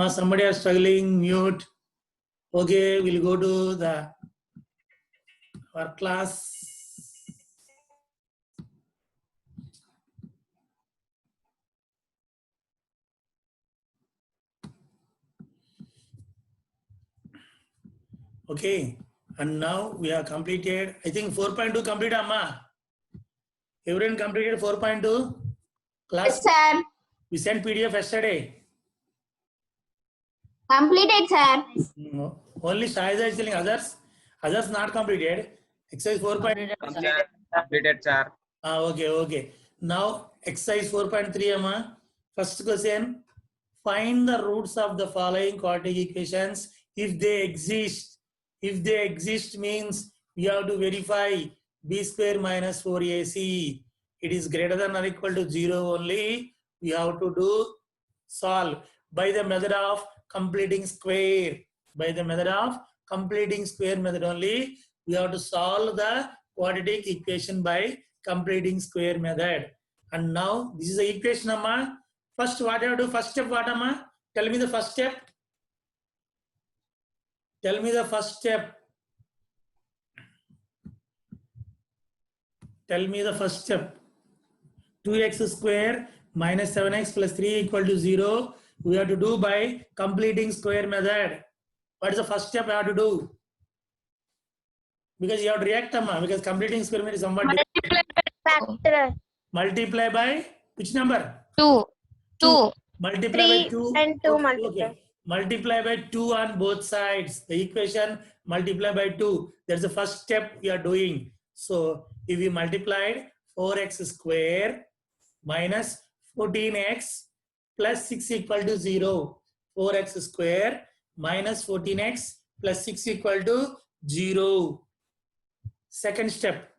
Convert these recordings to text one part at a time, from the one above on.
Somebody are struggling, mute. Okay, we'll go to our class. Okay, and now we have completed, I think 4.2 complete, Amma. Everyone completed 4.2 class? Yes, sir. We sent PDF yesterday. Completed, sir. No. Only Shaiza is telling others not completed. Exercise 4.2. Completed, sir. Okay. Now exercise 4.3, Amma. First question. Find the roots of the following quadratic equations if they exist. If they exist means we have to verify b square minus 4ac. It is greater than or equal to 0 only. We have to do solve by the method of completing square. By the method of completing square method only, we have to solve the quadratic equation by completing square method. And now this is the equation, Amma. First, what I have to do? First step, what, Amma? Tell me the first step. Tell me the first step. Tell me the first step. 2x square minus 7x plus 3 equal to 0. We have to do by completing square method. What is the first step I have to do? Because you have to react, Amma. Because completing square method is somewhat Factor. multiply by which number? 2. Multiply by 2 and 2 multiply. Okay. Multiply by 2 on both sides. The equation multiply by 2. That's the first step we are doing. So if we multiplied 4x square minus 14x plus 6 equal to 0. 4x square minus 14x plus 6 equal to 0. Second step.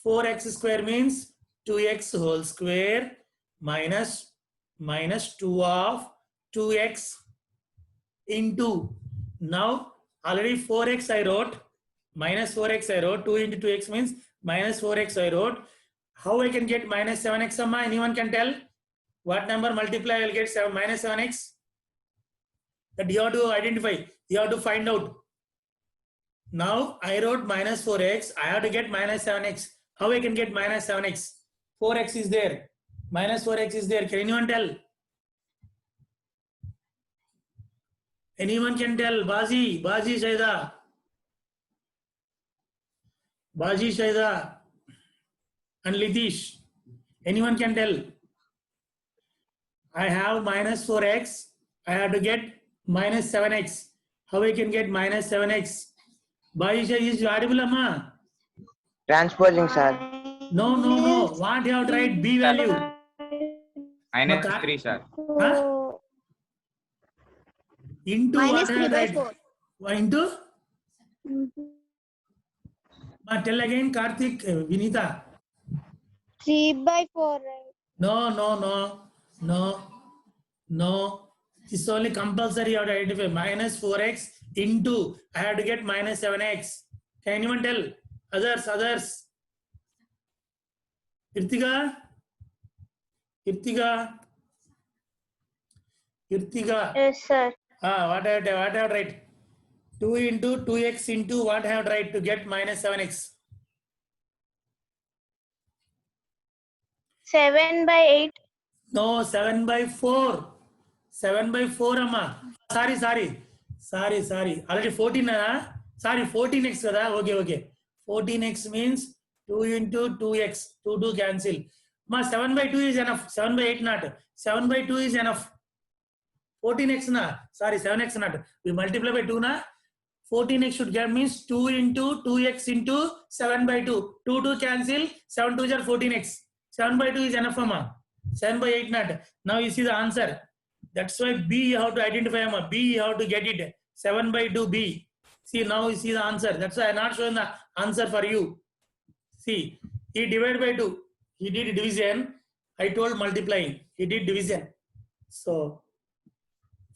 4x square means 2x whole square minus 2 of 2x into, now already 4x I wrote, minus 4x I wrote, 2 into 2x means minus 4x I wrote. How I can get minus 7x, Amma? Anyone can tell? What number multiply I will get minus 7x? That you have to identify, you have to find out. Now I wrote minus 4x, I have to get minus 7x. How I can get minus 7x? 4x is there, minus 4x is there. Can anyone tell? Anyone can tell? Baji Shaida. Baji Shaida and Litish. Anyone can tell? I have minus 4x. I have to get minus 7x. How I can get minus 7x? Baji is variable, Amma. Transposing, sir. No. What you have to write? B value. Minus 3, sir. Huh? Into Minus what I have 3 by to 4. write? Into? Tell again, Karthik, Vinita. 3 by 4, right? No. It's only compulsory you have to identify. Minus 4x into, I have to get minus 7x. Can anyone tell? Others. Irtiga. Yes, sir. What I have to write? 2 into 2x into what I have to write to get minus 7x? 7 by 8. No, 7 by 4. 7 by 4, Amma. Sorry. Already 14, sorry, 14x, kada? Okay. 14x means 2 into 2x. 2 cancel. Ma, 7 by 2 is enough. 7 by 8 not. 7 by 2 is enough. 14x na. Sorry, 7x not. We multiply by 2 na. 14x should get means 2 into 2x into 7 by 2. 2 cancel. 7 2s are 14x. 7 by 2 is enough, Amma. 7 by 8 not. Now you see the answer. That's why B you have to identify, Amma. B you have to get it. 7 by 2 B. See, now you see the answer. That's why I'm not showing the answer for you. See, he divided by 2. He did division. I told multiplying. He did division. So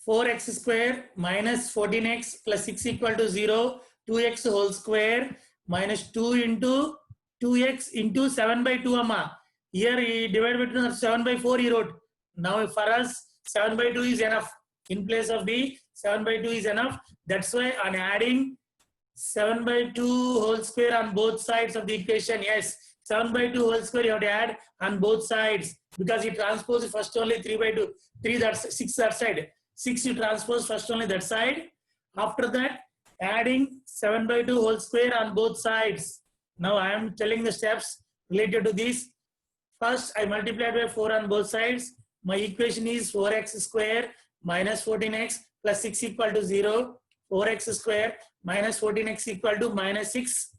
4x square minus 14x plus 6 equal to 0. 2x whole square minus 2 into 2x into 7 by 2, Amma. Here he divided by 2, 7 by 4 he wrote. Now for us, 7 by 2 is enough. In place of B, 7 by 2 is enough. That's why on adding 7 by 2 whole square on both sides of the equation, yes, 7 by 2 whole square you have to add on both sides, because you transpose first only 3 by 2, 3 that's 6 that side, 6 you transpose first only that side. After that, adding 7 by 2 whole square on both sides. Now I am telling the steps related to this. First, I multiplied by 4 on both sides. My equation is 4x square minus 14x plus 6 equal to 0. 4x square minus 14x equal to minus 6.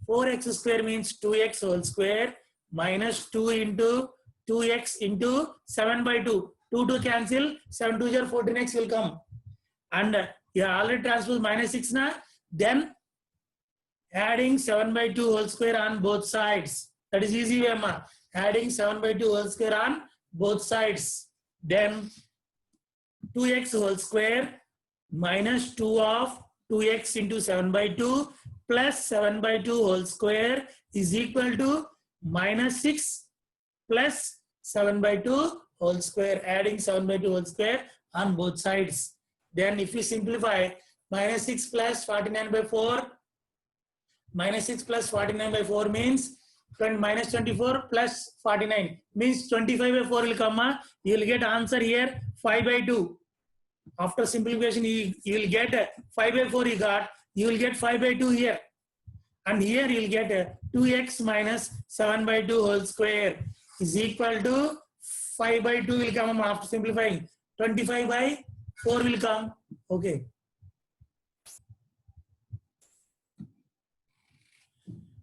4x square means 2x whole square minus 2 into 2x into 7 by 2. 2 cancel, 7 2 is 14x will come. And you already transposed minus 6 now. Then adding 7 by 2 whole square on both sides. That is easy way, ma. Adding 7 by 2 whole square on both sides. Then 2x whole square minus 2 of 2x into 7 by 2 plus 7 by 2 whole square is equal to minus 6 plus 7 by 2 whole square. Adding 7 by 2 whole square on both sides. Then if you simplify, minus 6 plus 49 by 4, minus 6 plus 49 by 4 means minus 24 plus 49 means 25 by 4 will come. You will get answer here 5 by 2. After simplification, you will get 5 by 4 you got. You will get 5 by 2 here. And here you will get 2x minus 7 by 2 whole square is equal to 5 by 2 will come after simplifying. 25 by 4 will come. Okay.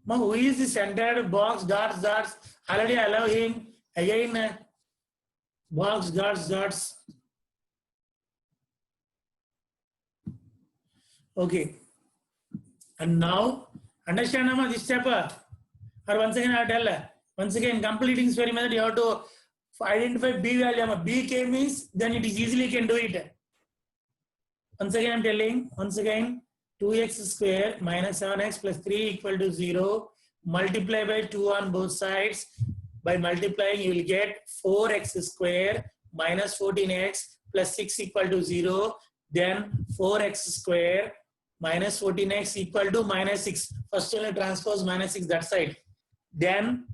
Now, who is this entire box, dots, dots? Already allow him. Again, box, dots, dots. Okay. And now, understand this step? Or once again, I tell. Once again, completing square method, you have to identify B value. B K means, then it is easily can do it. Once again, I am telling. Once again, 2x square minus 7x plus 3 equal to 0. Multiply by 2 on both sides. By multiplying, you will get 4x square minus 14x plus 6 equal to 0. Then 4x square minus 14x equal to minus 6. First only transpose minus 6 that side. Then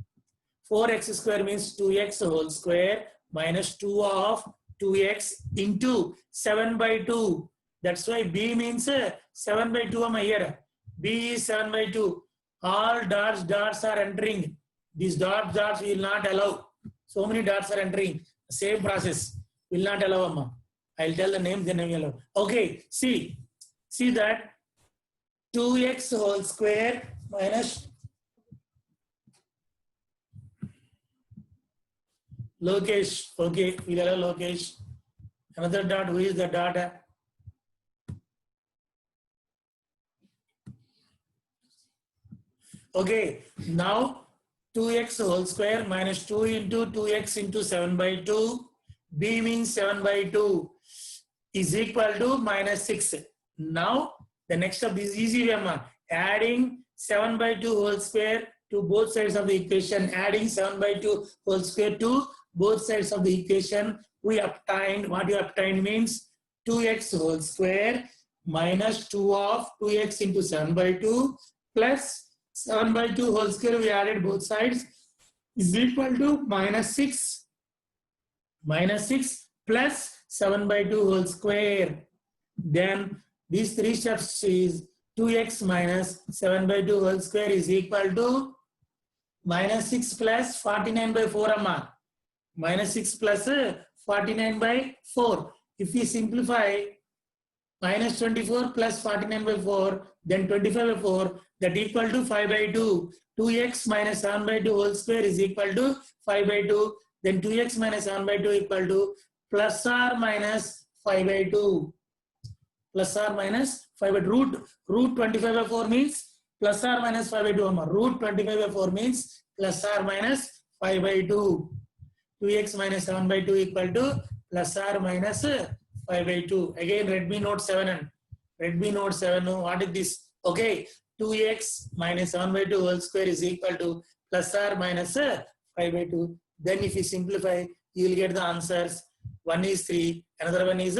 4x square means 2x whole square minus 2 of 2x into 7 by 2. That's why B means 7 by 2 here. B is 7 by 2. All dots, dots are entering. These dots, dots will not allow. So many dots are entering. Same process. Will not allow, Amma. I'll tell the name, then I will allow. Okay, see that 2x whole square minus Lokesh. Okay, we'll allow Lokesh. Another dot, who is the dot? Okay, now 2x whole square minus 2 into 2x into 7 by 2. B means 7 by 2 is equal to minus 6. Now, the next step is easy, Rama. Adding 7 by 2 whole square to both sides of the equation. Adding 7 by 2 whole square to both sides of the equation. We obtained, what you obtained means 2x whole square minus 2 of 2x into 7 by 2 plus 7 by 2 whole square, we added both sides, is equal to minus 6. Minus 6 plus 7 by 2 whole square. Then these three steps is 2x minus 7 by 2 whole square is equal to minus 6 plus 49 by 4 amma. Minus 6 plus 49 by 4. If we simplify minus 24 plus 49 by 4, then 25 by 4, that equal to 5 by 2. 2x minus 7 by 2 whole square is equal to 5 by 2. Then 2x minus 7 by 2 equal to plus or minus 5 by 2. Plus or minus 5 by 2. Root 25 by 4 means plus or minus 5 by 2. Root 25 by 4 means plus or minus 5 by 2. 2x minus 7 by 2 equal to plus or minus 5 by 2. Again, Redmi Note 7. Redmi Note 7, what is this? Okay, 2x minus 7 by 2 whole square is equal to plus or minus 5 by 2. Then if you simplify, you will get the answers 1 is 3, another one is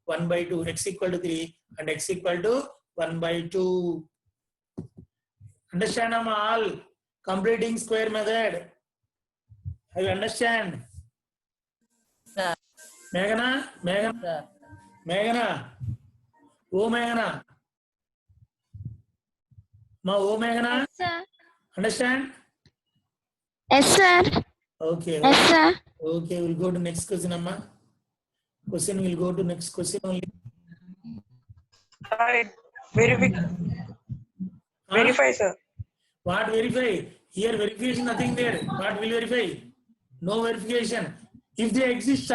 1 by 2, x equal to 3 and x equal to 1 by 2. Understand all? Completing square method. Have you understand? Sir. Meghana? Meghana? Sir. Meghana? Oh Meghana? Ma, oh Meghana? Yes, sir. Understand? Yes, sir. Okay. Yes, sir. Okay, we'll go to next question, Amma. Question, we'll go to next question only. Verify, sir. What verify? Here verification nothing there. What will verify? No verification. If they exist,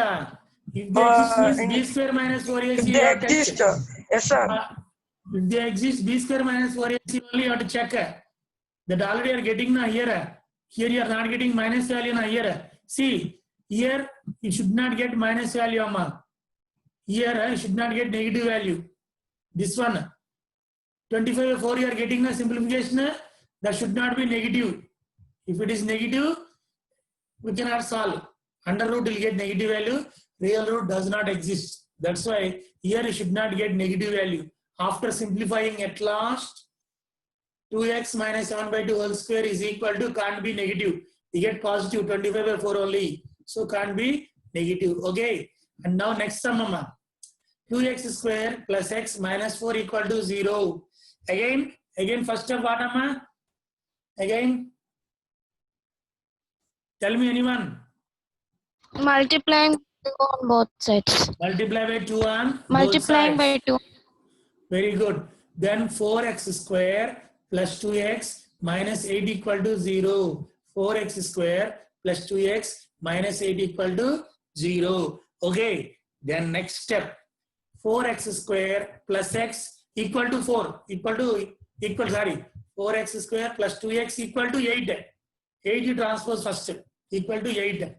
if they exist means b square minus 4ac. If they exist, yes, sir. If they exist, b square minus 4ac only you have to check. That already are getting na here. Here you are not getting minus value na here. See, here you should not get minus value, Amma. Here you should not get negative value. This one, 25 by 4 you are getting a simplification. That should not be negative. If it is negative, we cannot solve. Under root will get negative value. Real root does not exist. That's why here you should not get negative value. After simplifying at last, 2x minus 7 by 2 whole square is equal to can't be negative. You get positive 25 by 4 only. So can't be negative. Okay. And now next sum, Mama. 2x square plus x minus 4 equal to 0. Again first step what, Amma? Again. Tell me anyone. Multiplying 2 on both sides. Multiply by 2 on Multiplying both sides. by 2. Very good. Then 4x square plus 2x minus 8 equal to 0. 4x square plus 2x minus 8 equal to 0. Okay. Then next step. 4x square plus x equal to 4. Sorry. 4x square plus 2x equal to 8. 8 you transpose first. Equal to 8.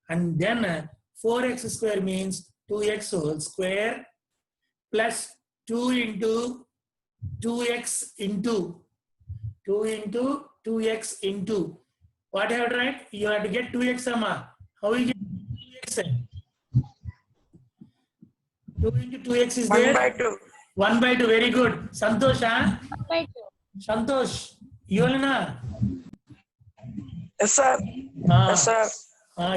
And then 4x square means 2x whole square plus 2 into 2x into 2 into 2x into. What have to write? You have to get 2x, Amma. How will you get 2x? 2 into 2x is 1 there? by 2. 1 by 2. Very good. Santosh, huh? 1 by 2. Santosh, you will na? Yes, sir. Yes, sir.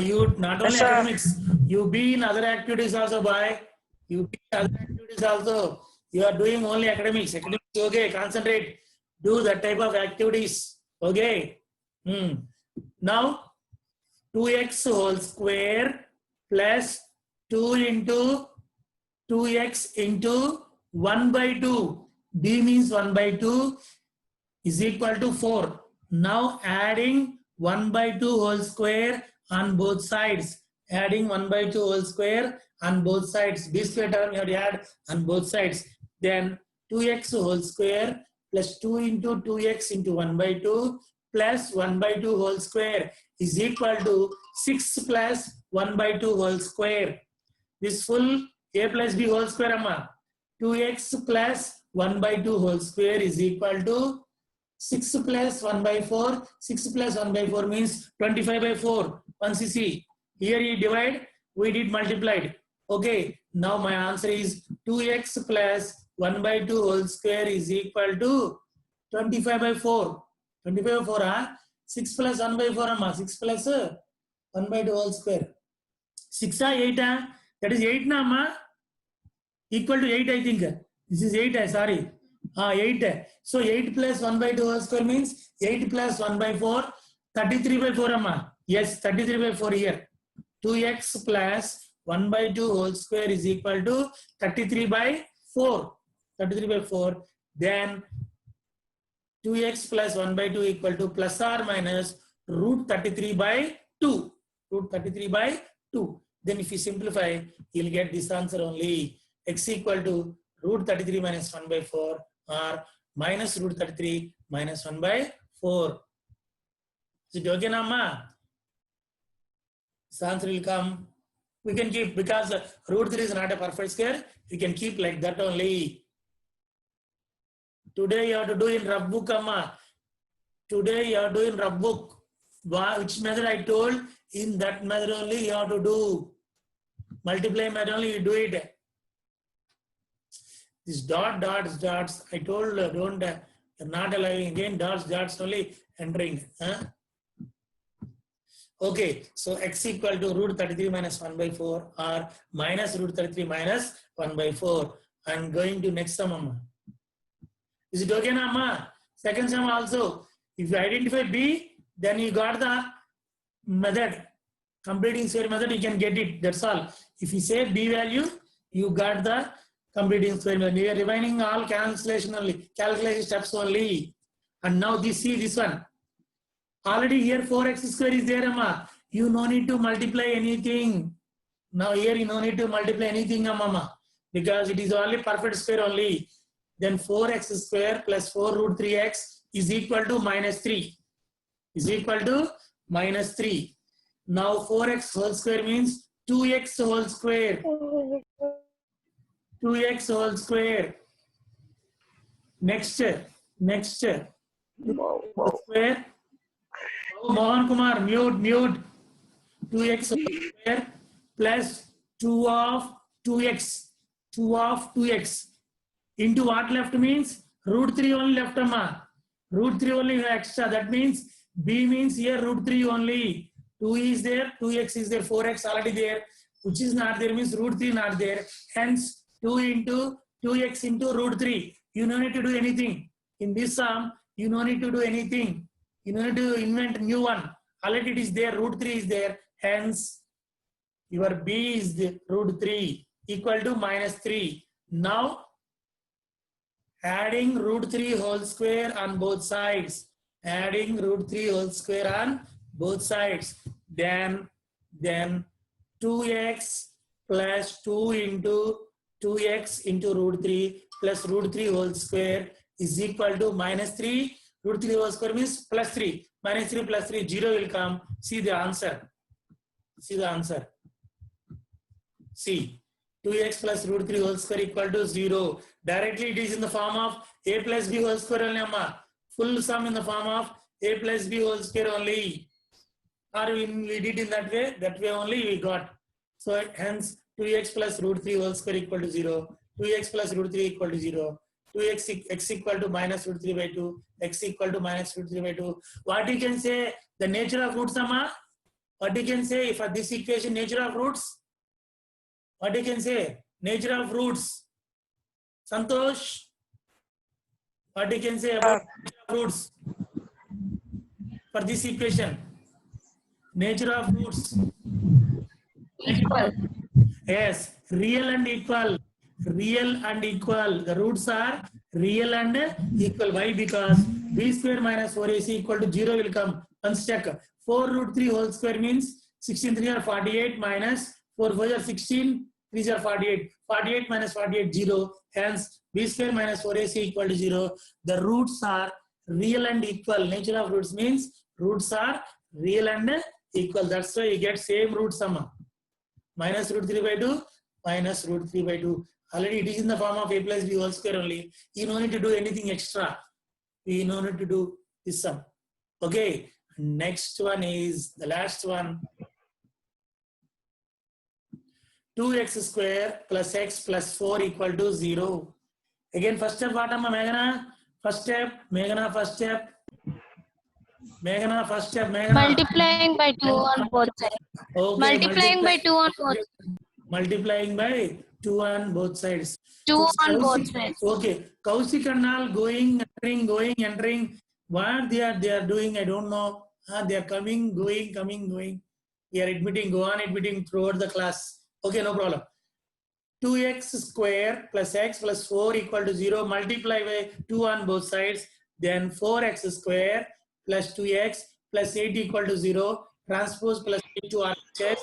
You not only Yes, sir. academics, you be in other activities also, boy. You be in other activities also. You are doing only academics. Academics, okay, concentrate. Do that type of activities. Okay. Now, 2x whole square plus 2 into 2x into 1 by 2. B means 1 by 2 is equal to 4. Now adding 1 by 2 whole square on both sides. Adding 1 by 2 whole square on both sides. B square term you have to add on both sides. Then 2x whole square plus 2 into 2x into 1 by 2 plus 1 by 2 whole square is equal to 6 plus 1 by 2 whole square. This full a plus b whole square, Amma. 2x plus 1 by 2 whole square is equal to 6 plus 1 by 4. 6 plus 1 by 4 means 25 by 4. Once you see, here you divide, we did multiplied. Okay, now my answer is 2x plus 1 by 2 whole square is equal to 25 by 4. 25 by 4, huh? 6 plus 1 by 4, Amma. 6 plus 1 by 2 whole square. 6 or 8, huh? That is 8, na, Amma? Equal to 8, I think. This is 8, sorry. 8. So 8 plus 1 by 2 whole square means 8 plus 1 by 4. 33 by 4, Amma. Yes, 33 by 4 here. 2x plus 1 by 2 whole square is equal to 33 by 4. 33 by 4. Then 2x plus 1 by 2 equal to plus or minus root 33 by 2. Root 33 by 2. Then if you simplify, you'll get this answer only. X equal to root 33 minus 1 by 4 or minus root 33 minus 1 by 4. Is it okay now, Ma? This answer will come. We can keep, because root 3 is not a perfect square, we can keep like that only. Today you have to do in rough book, Amma. Today you have to do in rough book. Which method I told, in that method only you have to do. Multiply method only you do it. This dots. I told don't you're not allowing again dots only entering. Huh? Okay, so x equal to root 33 minus 1 by 4 or minus root 33 minus 1 by 4. I'm going to next sum, Amma. Is it okay, Amma? Second sum also. If you identify B, then you got the method. Completing square method, you can get it. That's all. If you say B value, you got the completing square method. We are remaining all calculation steps only. And now see this one. Already here 4x square is there, Amma. You no need to multiply anything. Now here you no need to multiply anything, Amma, because it is only perfect square only. Then 4x square plus 4 root 3x is equal to minus 3. Is equal to minus 3. Now 4x whole square means 2x whole square. 2x whole square. Next. 2x square. Oh, Mohan Kumar, mute. 2x whole square plus 2 of 2x. 2 of 2x. Into what left means? Root 3 only left, Amma. Root 3 only extra. That means B means here root 3 only. 2 is there, 2x is there, 4x already there. Which is not there means root 3 not there. Hence 2 into 2x into root 3. You don't need to do anything. In this sum, you don't need to do anything. You don't need to invent a new one. Already it is there, root 3 is there. Hence, your B is the root 3 equal to minus 3. Now, adding root 3 whole square on both sides. Adding root 3 whole square on both sides. Then 2x plus 2 into 2x into root 3 plus root 3 whole square is equal to minus 3. Root 3 whole square means plus 3. Minus 3 plus 3, 0 will come. See the answer. See the answer. See. 2x plus root 3 whole square equal to 0. Directly it is in the form of a plus b whole square only, Amma. Full sum in the form of a plus b whole square only. Or we did in that way only we got. So hence 2x plus root 3 whole square equal to 0. 2x plus root 3 equal to 0. 2x x equal to minus root 3 by 2. X equal to minus root 3 by 2. What you can say? The nature of roots, Amma? What you can say for this equation, nature of roots? What you can say? Nature of roots. Santosh? What you can say about nature of roots? For this equation. Nature of roots. Equal. Yes. Real and equal. Real and equal. The roots are real and equal. Why? Because b square minus 4ac equal to 0 will come. Once check. 4 root 3 whole square means 16 3 are 48 minus 4 4 are 16, 3 are 48. 48 minus 48, 0. Hence, b square minus 4ac equal to 0. The roots are real and equal. Nature of roots means roots are real and equal. That's why you get same root sum. Minus root 3 by 2, minus root 3 by 2. Already it is in the form of a plus b whole square only. You don't need to do anything extra. You don't need to do this sum. Okay. Next one is the last one. 2x square plus x plus 4 equal to 0. Again, first step, what am I, Meghana? First step, Meghana, first step. Meghana, first step, Meghana. Multiplying by 2 on both sides. Okay, Multiplying by 2 on both sides. Multiplying by 2 on both sides. 2 So, on both sides. Okay, Kaushik and all going, entering. What they are doing, I don't know. They are coming, going. We are admitting, go on admitting throughout the class. Okay, no problem. 2x square plus x plus 4 equal to 0. Multiply by 2 on both sides. Then 4x square plus 2x plus 8 equal to 0. Transpose plus 8 to RHS.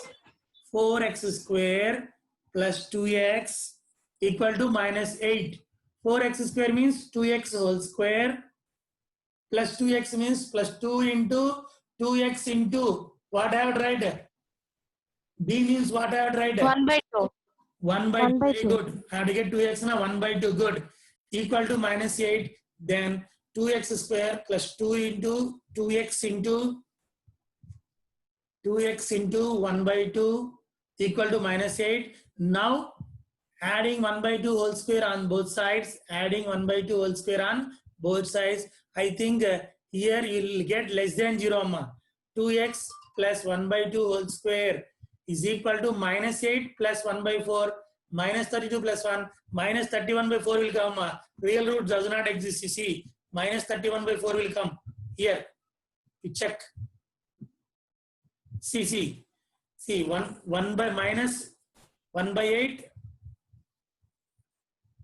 4x square plus 2x equal to minus 8. 4x square means 2x whole square plus 2x means plus 2 into 2x into what I have tried? B means what I have tried? 1 by 2. 1 by 2. One by Very two. good. I have to get 2x now. 1 by 2. Good. Equal to minus 8. Then 2x square plus 2 into 2x into 1 by 2 equal to minus 8. Now adding 1 by 2 whole square on both sides, adding 1 by 2 whole square on both sides. I think here you will get less than 0, amma. 2x plus 1 by 2 whole square is equal to minus 8 plus 1 by 4, minus 32 plus 1, minus 31 by 4 will come. Real root does not exist, you see. Minus 31 by 4 will come here. You check. See, 1 by minus 1 by 8,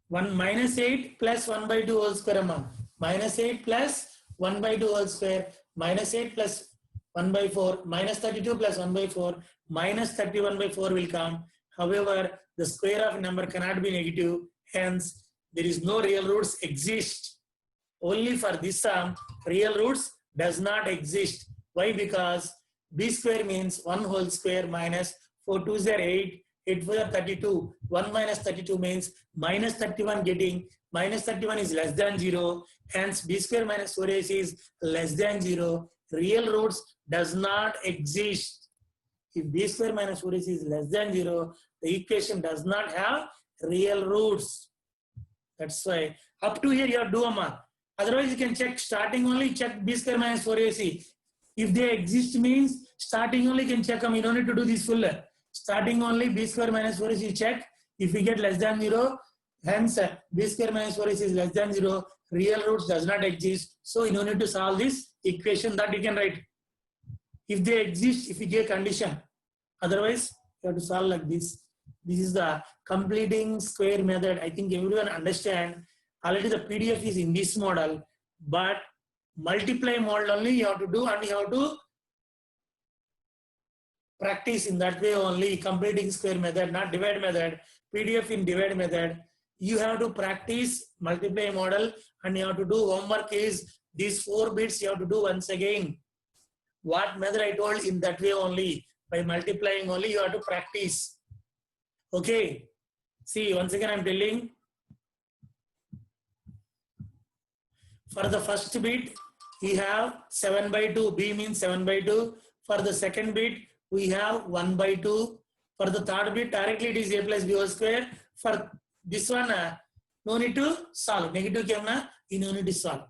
1 minus 8 plus 1 by 2 whole square, amma. Minus 8 plus 1 by 2 whole square, minus 8 plus 1 by 4, minus 32 plus 1 by 4, minus 31 by 4 will come. However, the square of a number cannot be negative. Hence, there is no real roots exist. Only for this sum, real roots does not exist. Why? Because b square means 1 whole square minus 4 2s are 8, 8 4 are 32. 1 minus 32 means minus 31 getting, minus 31 is less than 0. Hence, b square minus 4ac is less than 0. Real roots does not exist. If b square minus 4ac is less than 0, the equation does not have real roots. That's why up to here you have to do amma. Otherwise you can check starting only, check b square minus 4ac. If they exist means starting only can check them. You don't need to do this full. Starting only b square minus 4ac check. If we get less than 0, hence b square minus 4ac is less than 0. Real roots does not exist. So you don't need to solve this equation that you can write. If they exist, if you give a condition. Otherwise, you have to solve like this. This is the completing square method. I think everyone understand. Already the PDF is in this model, but multiply model only you have to do, and you have to practice in that way only. Completing square method, not divide method. PDF in divide method. You have to practice multiply model, and you have to do homework is these 4 bits you have to do once again. What method I told in that way only. By multiplying only you have to practice. Okay. See, once again I'm telling. For the first bit, we have 7 by 2. B means 7 by 2. For the second bit, we have 1 by 2. For the third bit, directly it is a plus b whole square. For this one, no need to solve. Negative came na, you no need to solve.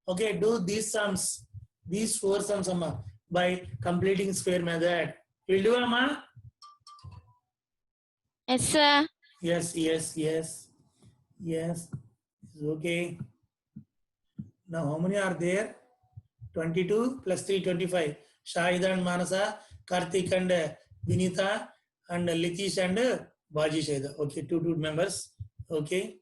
Okay, do these sums, these 4 sums amma, by completing square method. Will do amma? Yes, sir. Yes. Okay. Now how many are there? 22 plus 3, 25. Shahida and Manasa, Karthik and Vinita and Litish and Baji Shahida. Okay, 2 members. Okay.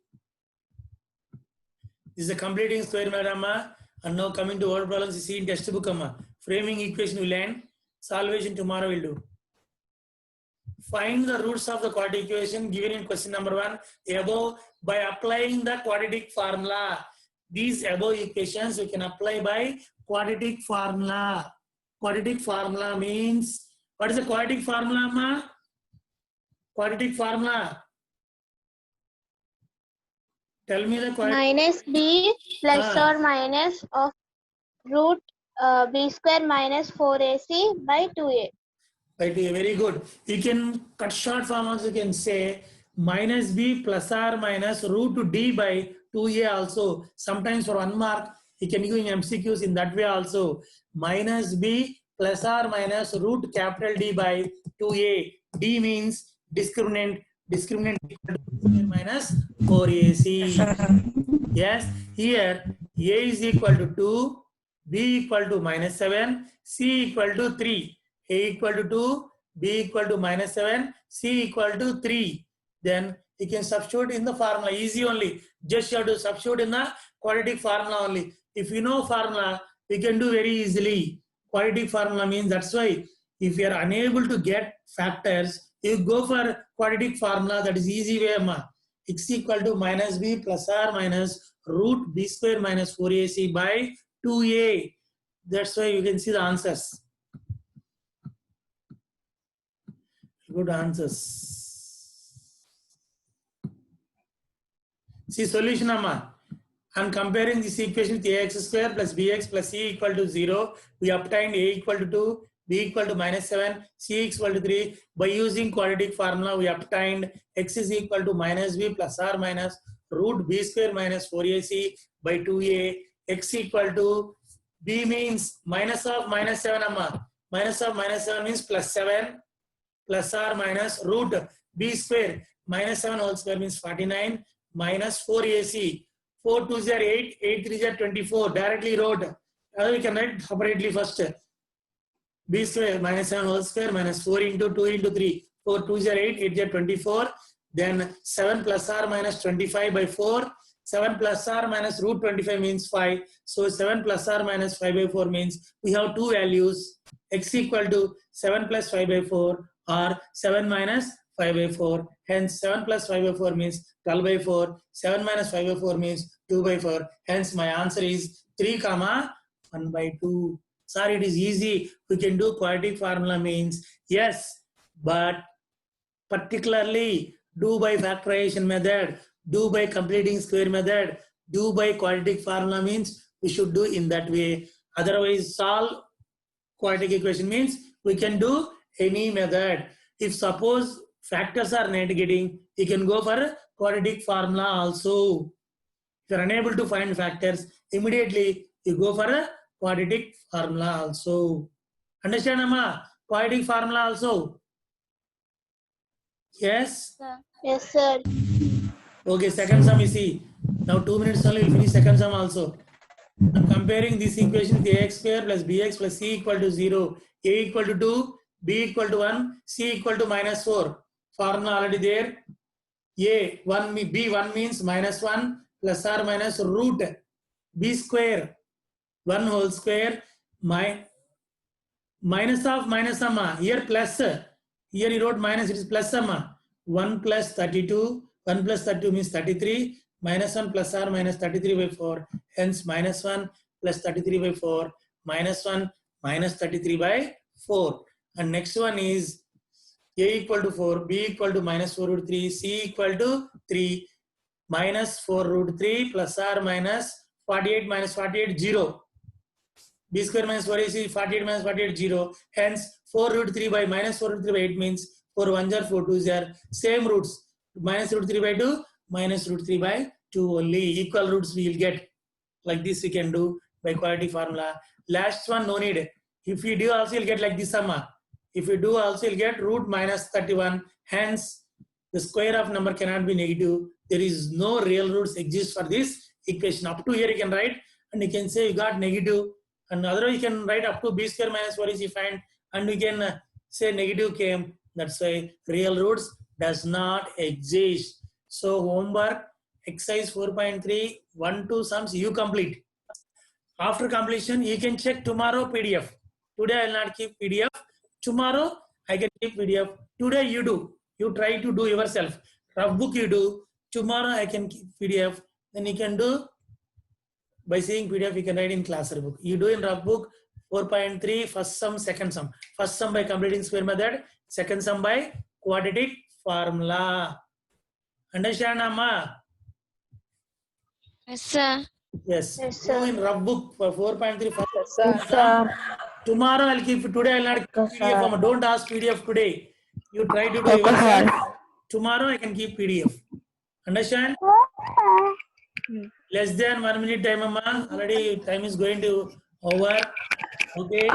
This is a completing square method amma. And now coming to word problems, you see in textbook amma. Framing equation will end. Solvation tomorrow will do. Find the roots of the quadratic equation given in question number 1 above by applying the quadratic formula. These above equations we can apply by quadratic formula. Quadratic formula means, what is the quadratic formula, ma? Quadratic formula. Tell me the quadratic. Minus b plus or minus of root b square minus 4ac by 2a. Right, very good. You can cut short form also, you can say minus b plus or minus root d by 2a also. Sometimes for 1 mark, you can give in MCQs in that way also. Minus b plus or minus root capital D by 2a. D means discriminant minus 4ac. Yes, here a is equal to 2, b equal to minus 7, c equal to 3. A equal to 2, b equal to minus 7, c equal to 3. Then you can substitute in the formula, easy only. Just you have to substitute in the quadratic formula only. If you know formula, we can do very easily. Quadratic formula means, that's why if you are unable to get factors, you go for quadratic formula, that is easy way. X equal to minus b plus or minus root b square minus 4ac by 2a. That's why you can see the answers. Good answers. See solution amma. I'm comparing this equation with ax square plus bx plus c equal to 0. We obtained a equal to 2, b equal to minus 7, c equal to 3. By using quadratic formula, we obtained x is equal to minus b plus or minus root b square minus 4ac by 2a. X equal to b means minus of minus 7 amma. Minus of minus 7 means plus 7 plus or minus root b square minus 7 whole square means 49 minus 4ac. 4 2s are 8, 8 3s are 24. Directly wrote. We can write separately first. B square minus 7 whole square minus 4 into 2 into 3. 4 2s are 8, 8 are 24. Then 7 plus or minus 25 by 4. 7 plus or minus root 25 means 5. So 7 plus or minus 5 by 4 means we have two values. X equal to 7 plus 5 by 4 or 7 minus 5 by 4. Hence 7 plus 5 by 4 means 12 by 4. 7 minus 5 by 4 means 2 by 4. Hence my answer is 3 comma 1 by 2. Sorry, it is easy. We can do quadratic formula means yes, but particularly do by factorization method, do by completing square method, do by quadratic formula means we should do in that way. Otherwise, solve quadratic equation means we can do any method. If suppose factors are negating, you can go for quadratic formula also. If you are unable to find factors, immediately you go for a quadratic formula also. Understand, Amma? Quadratic formula also. Yes? Yes, sir. Okay, second sum you see. Now 2 minutes only we'll finish second sum also. I'm comparing this equation with ax square plus bx plus c equal to 0. A equal to 2, b equal to 1, c equal to minus 4. Formula already there. A 1 b1 means minus 1 plus or minus root b square 1 whole square minus of minus summa. Here plus. Here he wrote minus, it is plus summa. 1 plus 32. 1 plus 32 means 33. Minus 1 plus or minus 33 by 4. Hence minus 1 plus 33 by 4. Minus 1 minus 33 by 4. And next one is a equal to 4. B equal to minus 4 root 3. C equal to 3. Minus 4 root 3 plus or minus 48 minus 48 0. B square minus 4ac 48 minus 48 0. Hence 4 root 3 by minus 4 root 3 by 8 means 4 1s are 4 2s are same roots. Minus root 3 by 2 minus root 3 by 2 only. Equal roots we will get. Like this we can do by quadratic formula. Last one no need. If you do also you'll get like this summa. If you do also you'll get root minus 31. Hence the square of number cannot be negative. There is no real roots exist for this equation. Up to here you can write and you can say you got negative. And otherwise you can write up to b square minus 4 is find and we can say negative came. That's why real roots does not exist. So homework exercise 4.3 1-2 sums you complete. After completion you can check tomorrow PDF. Today I will not keep PDF. Tomorrow I can keep PDF. Today you do. You try to do yourself. Rough book you do. Tomorrow I can keep PDF. Then you can do by seeing PDF you can write in class book. You do in rough book 4.3 first sum, second sum. First sum by completing square method. Second sum by quadratic formula. Understand, Amma? Yes, sir. Yes. Yes, sir. Do in rough book for 4.3 first Yes, sir. sum. Tomorrow I'll keep. Today I'll not keep PDF. Amma. Don't ask PDF today. You try to do yourself. Tomorrow I can keep PDF. Understand? Less than 1 minute time, Amma. Already time is going to over. Okay.